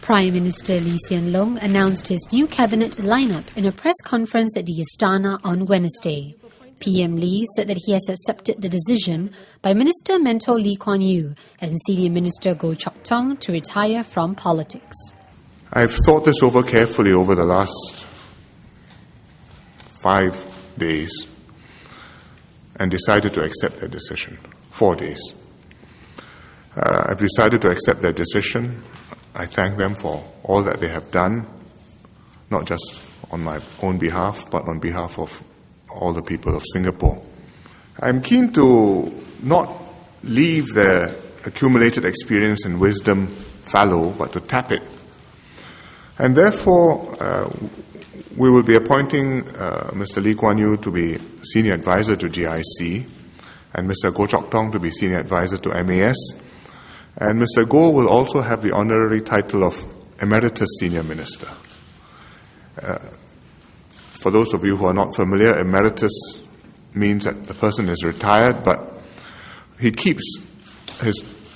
Prime Minister Loong announced his new cabinet lineup in a press conference at the Istana on Wednesday. PM Lee said that he has accepted the decision by Minister Mentor Lee Kuan Yew and Senior Minister Goh Chok Tong to retire from politics. I've thought this over carefully over the last 5 days and decided to accept that decision. 4 days. I've decided to accept that decision. I thank them for all that they have done, not just on my own behalf, but on behalf of all the people of Singapore. I'm keen to not leave their accumulated experience and wisdom fallow, but to tap it. And therefore, we will be appointing Mr. Lee Kuan Yew to be Senior Advisor to GIC, and Mr. Goh Chok Tong to be Senior Advisor to MAS. And Mr. Goh will also have the honorary title of Emeritus Senior Minister. For those of you who are not familiar, emeritus means that the person is retired, but he keeps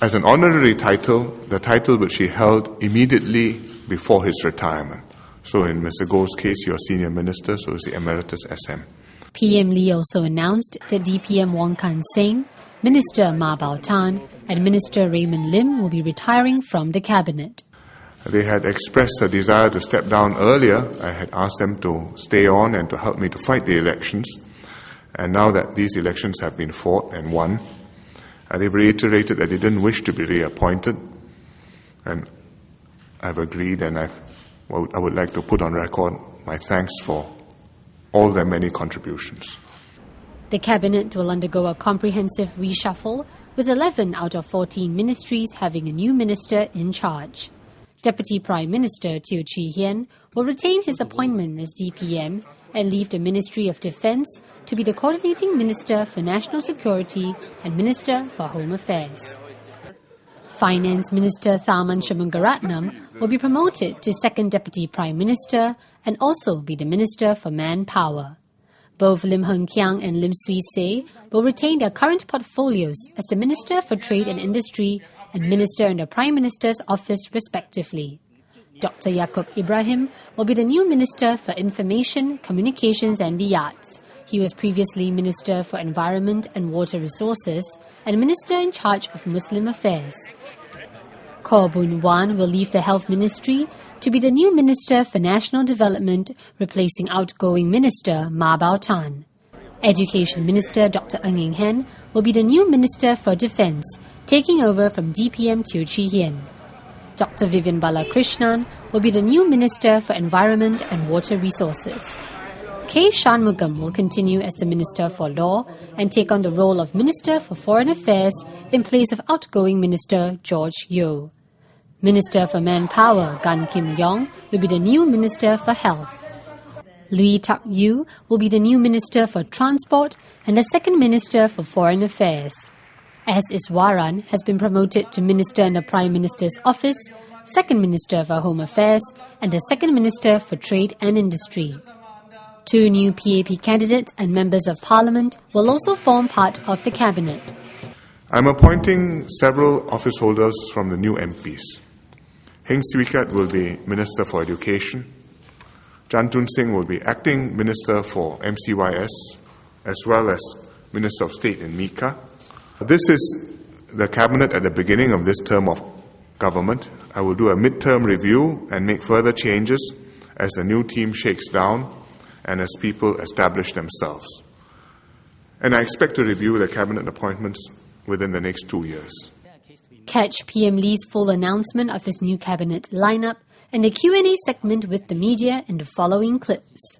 as an honorary title, the title which he held immediately before his retirement. So in Mr. Goh's case, you're Senior Minister, so is the Emeritus SM. PM Lee also announced that DPM Wong Kan Seng, Minister Ma Bao Tan and Minister Raymond Lim will be retiring from the cabinet. They had expressed a desire to step down earlier. I had asked them to stay on and to help me to fight the elections. And now that these elections have been fought and won, they've reiterated that they didn't wish to be reappointed. And I've agreed, and I would like to put on record my thanks for all their many contributions. The cabinet will undergo a comprehensive reshuffle, with 11 out of 14 ministries having a new minister in charge. Deputy Prime Minister Hsien will retain his appointment as DPM and leave the Ministry of Defence to be the coordinating Minister for National Security and Minister for Home Affairs. Finance Minister Tharman Shanmugaratnam will be promoted to Second Deputy Prime Minister and also be the Minister for Manpower. Both Lim Hng Kiang and Lim Swee Say will retain their current portfolios as the Minister for Trade and Industry and Minister in the Prime Minister's office respectively. Dr. Yaacob Ibrahim will be the new Minister for Information, Communications and the Arts. He was previously Minister for Environment and Water Resources and Minister in charge of Muslim Affairs. Khaw Boon Wan will leave the Health Ministry to be the new Minister for National Development, replacing outgoing Minister Ma Bao Tan. Education Minister Dr. Ng Hen will be the new Minister for Defence, taking over from DPM Hsien. Dr. Vivian Balakrishnan will be the new Minister for Environment and Water Resources. K. Shanmugam will continue as the Minister for Law and take on the role of Minister for Foreign Affairs in place of outgoing Minister George Yeo. Minister for Manpower Gan Kim Yong will be the new Minister for Health. Lui Tak Yew will be the new Minister for Transport and the second Minister for Foreign Affairs. S. Iswaran has been promoted to Minister in the Prime Minister's Office, Second Minister for Home Affairs and the Second Minister for Trade and Industry. 2 new PAP candidates and members of Parliament will also form part of the cabinet. I'm appointing several office holders from the new MPs. Heng Swee Keat will be Minister for Education. Chan Chun Sing will be Acting Minister for MCYS as well as Minister of State in MICA. This is the cabinet at the beginning of this term of government. I will do a mid-term review and make further changes as the new team shakes down and as people establish themselves. And I expect to review the cabinet appointments within the next 2 years. Catch PM Lee's full announcement of his new cabinet lineup and the Q&A segment with the media in the following clips.